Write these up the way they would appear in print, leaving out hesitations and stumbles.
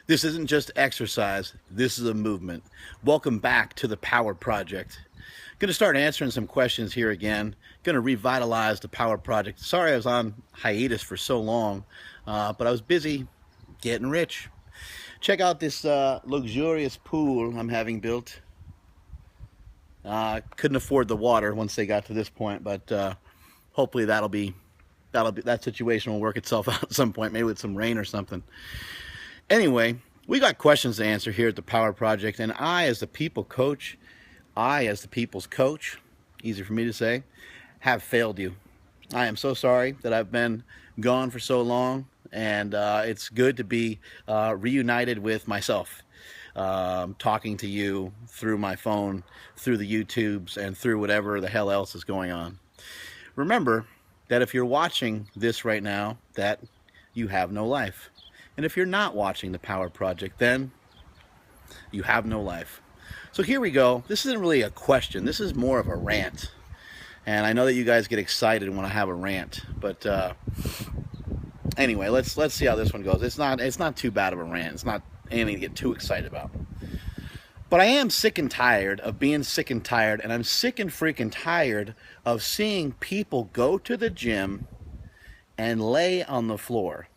This isn't just exercise, this is a movement. Welcome back to the Power Project. Going to start answering some questions here again. Going to revitalize the Power Project. Sorry I was on hiatus for so long, but I was busy getting rich. Check out this luxurious pool I'm having built. Couldn't afford the water once they got to this point, but hopefully that situation will work itself out at some point, maybe with some rain or something. Anyway, we got questions to answer here at the Power Project, and I, as the people coach, I, as the people's coach, easy for me to say, have failed you. I am so sorry that I've been gone for so long, and it's good to be reunited with myself, talking to you through my phone, through the YouTubes, and through whatever the hell else is going on. Remember that if you're watching this right now, that you have no life. And if you're not watching the Power Project, then you have no life. So here we go. This isn't really a question. This is more of a rant. And I know that you guys get excited when I have a rant, but anyway, let's see how this one goes. It's not too bad of a rant. It's not anything to get too excited about. But I am sick and tired of being sick and tired, and I'm sick and freaking tired of seeing people go to the gym and lay on the floor.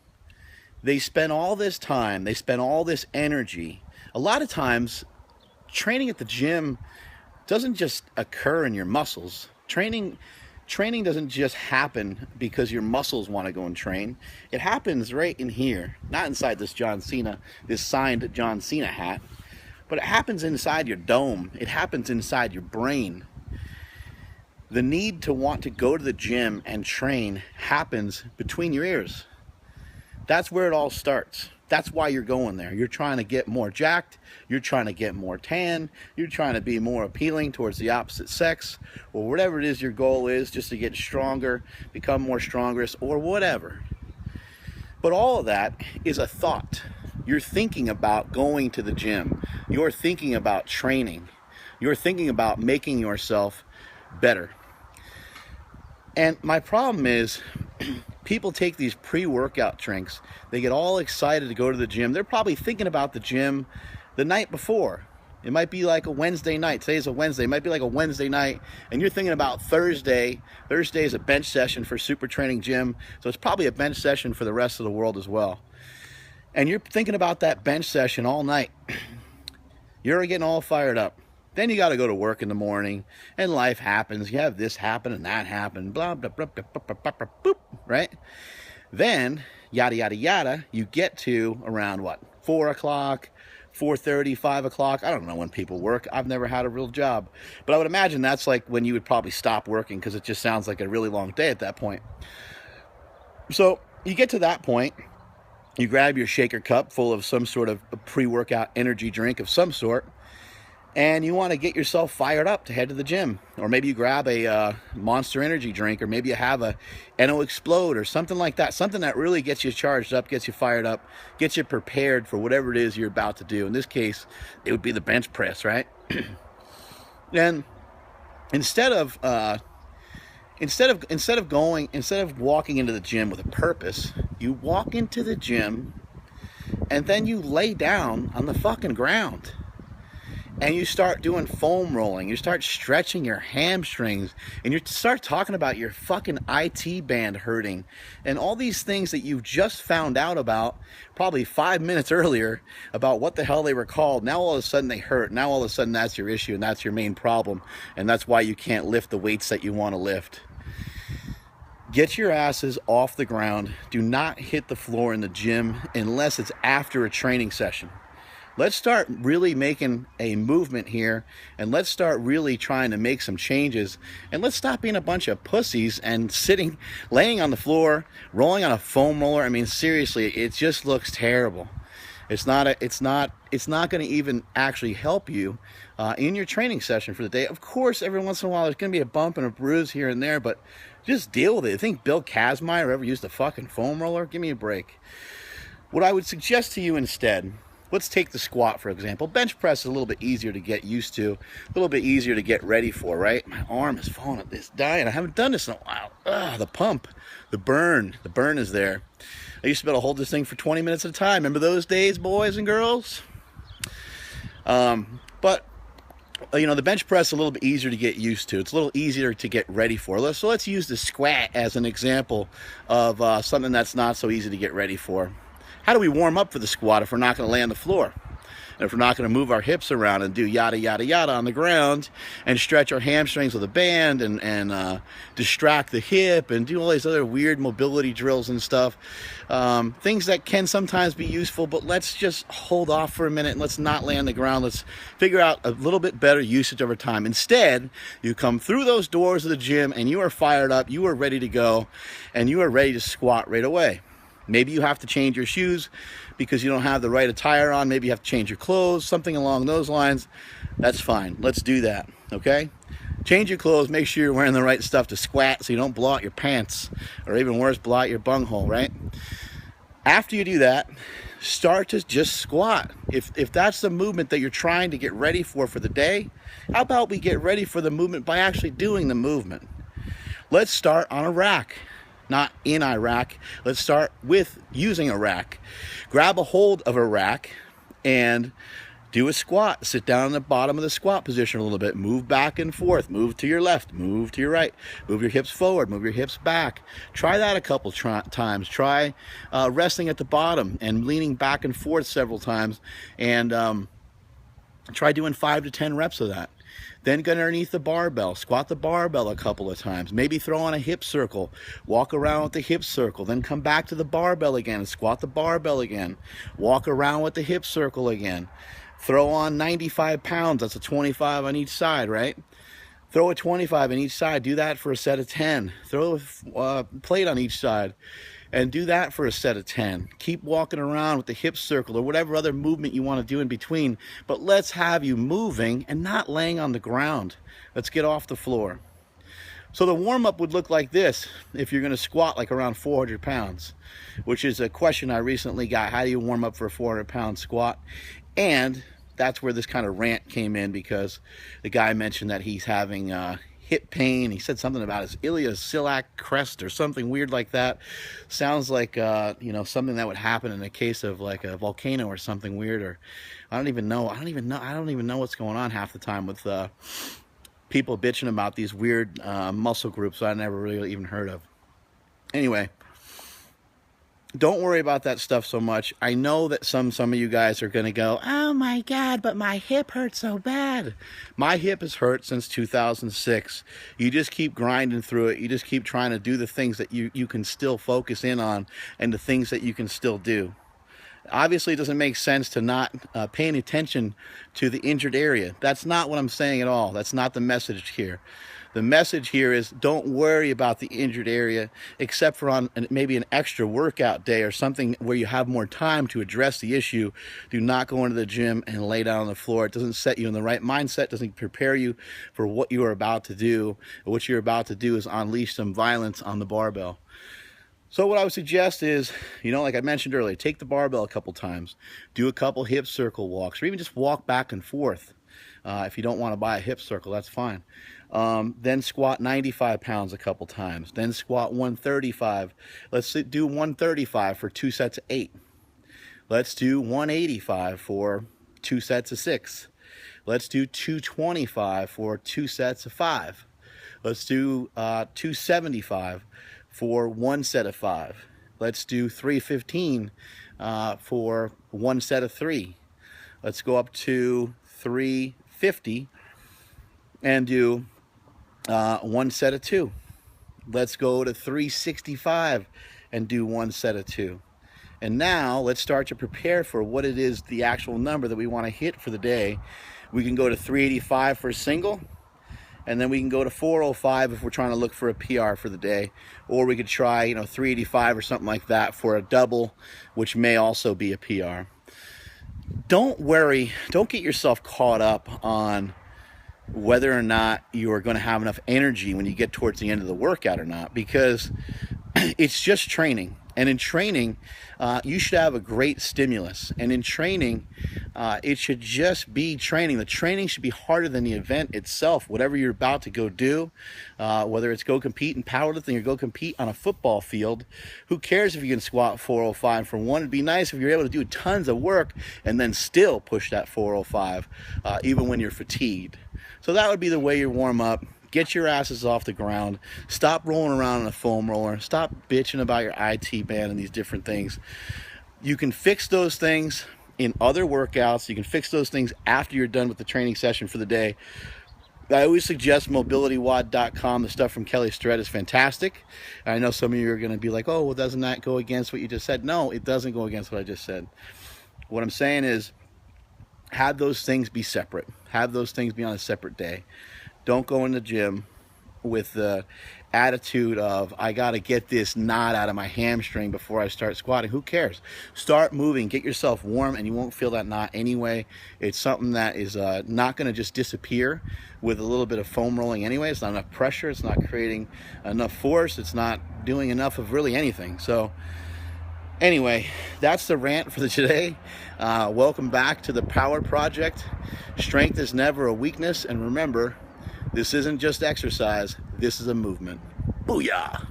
They spend all this time, they spend all this energy. A lot of times, training at the gym doesn't just occur in your muscles. Training doesn't just happen because your muscles want to go and train. It happens right in here, not inside this signed John Cena hat, but it happens inside your dome. It happens inside your brain. The need to want to go to the gym and train happens between your ears. That's where it all starts. That's why you're going there. You're trying to get more jacked. You're trying to get more tan. You're trying to be more appealing towards the opposite sex, or whatever it is your goal is, just to get stronger, become more strongest, or whatever. But all of that is a thought. You're thinking about going to the gym. You're thinking about training. You're thinking about making yourself better. And my problem is, people take these pre-workout drinks. They get all excited to go to the gym. They're probably thinking about the gym the night before. It might be like a Wednesday night. Today's a Wednesday. It might be like a Wednesday night, and you're thinking about Thursday. Thursday is a bench session for Super Training Gym, so it's probably a bench session for the rest of the world as well. And you're thinking about that bench session all night. You're getting all fired up. Then you got to go to work in the morning, and life happens. You have this happen and that happen, blah, blah, blah, blah, blah, blah, blah, blah, boop, right? Then, yada, yada, yada, you get to around what? 4 o'clock, 4:30, 5 o'clock. I don't know when people work. I've never had a real job. But I would imagine that's like when you would probably stop working, because it just sounds like a really long day at that point. So you get to that point. You grab your shaker cup full of some sort of pre-workout energy drink of some sort, and you want to get yourself fired up to head to the gym. Or maybe you grab a Monster Energy drink, or maybe you have a Eno Explode or something like that. Something that really gets you charged up, gets you fired up, gets you prepared for whatever it is you're about to do. In this case, it would be the bench press, right? And instead of walking into the gym with a purpose, you walk into the gym and then you lay down on the fucking ground. And you start doing foam rolling. You start stretching your hamstrings. And you start talking about your fucking IT band hurting. And all these things that you've just found out about probably 5 minutes earlier about what the hell they were called. Now all of a sudden they hurt. Now all of a sudden that's your issue and that's your main problem. And that's why you can't lift the weights that you want to lift. Get your asses off the ground. Do not hit the floor in the gym unless it's after a training session. Let's start really making a movement here, and let's start really trying to make some changes, and let's stop being a bunch of pussies and laying on the floor, rolling on a foam roller. I mean, seriously, it just looks terrible. It's not going to even actually help you in your training session for the day. Of course, every once in a while there's going to be a bump and a bruise here and there, but just deal with it. I think Bill Kazmaier ever used a fucking foam roller? Give me a break. What I would suggest to you instead, let's take the squat, for example. Bench press is a little bit easier to get used to, a little bit easier to get ready for, right? My arm is falling at this dying. I haven't done this in a while. The pump, the burn is there. I used to be able to hold this thing for 20 minutes at a time. Remember those days, boys and girls? But you know, the bench press is a little bit easier to get used to. It's a little easier to get ready for. So let's use the squat as an example of something that's not so easy to get ready for. How do we warm up for the squat if we're not going to lay on the floor? And if we're not going to move our hips around and do yada, yada, yada on the ground and stretch our hamstrings with a band and distract the hip and do all these other weird mobility drills and stuff, things that can sometimes be useful, but let's just hold off for a minute and let's not lay on the ground. Let's figure out a little bit better usage over time. Instead, you come through those doors of the gym and you are fired up, you are ready to go, and you are ready to squat right away. Maybe you have to change your shoes because you don't have the right attire on. Maybe you have to change your clothes, something along those lines. That's fine. Let's do that, okay? Change your clothes. Make sure you're wearing the right stuff to squat so you don't blow out your pants, or even worse, blow out your bunghole, right? After you do that, start to just squat. If that's the movement that you're trying to get ready for the day, how about we get ready for the movement by actually doing the movement? Let's start on a rack. Not in a rack. Let's start with using a rack. Grab a hold of a rack and do a squat. Sit down on the bottom of the squat position a little bit. Move back and forth. Move to your left. Move to your right. Move your hips forward. Move your hips back. Try that a couple times. Try resting at the bottom and leaning back and forth several times. And try doing 5 to 10 reps of that. Then go underneath the barbell, squat the barbell a couple of times. Maybe throw on a hip circle, walk around with the hip circle, then come back to the barbell again and squat the barbell again. Walk around with the hip circle again. Throw on 95 pounds, that's a 25 on each side, right? Throw a 25 on each side, do that for a set of 10. Throw a plate on each side and do that for a set of 10. Keep walking around with the hip circle or whatever other movement you want to do in between, but let's have you moving and not laying on the ground. Let's get off the floor. So the warm-up would look like this if you're going to squat like around 400 pounds, which is a question I recently got. How do you warm up for a 400-pound squat? And that's where this kind of rant came in, because the guy mentioned that he's having hip pain. He said something about his iliaciliac crest or something weird like that. Sounds like you know, something that would happen in a case of like a volcano or something weird. Or I don't even know what's going on half the time with people bitching about these weird muscle groups I never really even heard of. Anyway, don't worry about that stuff so much. I know that some of you guys are going to go, oh my God, but my hip hurts so bad. My hip has hurt since 2006. You just keep grinding through it. You just keep trying to do the things that you can still focus in on and the things that you can still do. Obviously, it doesn't make sense to not pay any attention to the injured area. That's not what I'm saying at all. That's not the message here. The message here is don't worry about the injured area, except for on maybe an extra workout day or something where you have more time to address the issue. Do not go into the gym and lay down on the floor. It doesn't set you in the right mindset, doesn't prepare you for what you are about to do. What you're about to do is unleash some violence on the barbell. So what I would suggest is, you know, like I mentioned earlier, take the barbell a couple times, do a couple hip circle walks, or even just walk back and forth. If you don't want to buy a hip circle, that's fine. Then squat 95 pounds a couple times. Then squat 135. Let's do 135 for 2 sets of 8. Let's do 185 for 2 sets of 6. Let's do 225 for 2 sets of 5. Let's do 275 for 1 set of 5. Let's do 315 for 1 set of 3. Let's go up to 350 and do 1 set of 2. Let's go to 365 and do 1 set of 2. And now let's start to prepare for what it is, the actual number that we want to hit for the day. We can go to 385 for a single, and then we can go to 405 if we're trying to look for a PR for the day. Or we could try, you know, 385 or something like that for a double, which may also be a PR. Don't worry, don't get yourself caught up on whether or not you're going to have enough energy when you get towards the end of the workout or not, because it's just training. And in training, you should have a great stimulus. And in training, it should just be training. The training should be harder than the event itself. Whatever you're about to go do, whether it's go compete in powerlifting or go compete on a football field, who cares if you can squat 405? For one, it'd be nice if you're able to do tons of work and then still push that 405, even when you're fatigued. So that would be the way you warm up. Get your asses off the ground. Stop rolling around in a foam roller. Stop bitching about your IT band and these different things. You can fix those things in other workouts. You can fix those things after you're done with the training session for the day. I always suggest mobilitywod.com. The stuff from Kelly Starrett is fantastic. I know some of you are going to be like, oh, well, doesn't that go against what you just said? No, it doesn't go against what I just said. What I'm saying is, have those things be separate. Have those things be on a separate day. Don't go in the gym with the attitude of, I got to get this knot out of my hamstring before I start squatting. Who cares? Start moving. Get yourself warm, and you won't feel that knot anyway. It's something that is not going to just disappear with a little bit of foam rolling anyway. It's not enough pressure. It's not creating enough force. It's not doing enough of really anything. So anyway, that's the rant for today. Welcome back to the Power Project. Strength is never a weakness, and remember, this isn't just exercise, this is a movement. Booyah!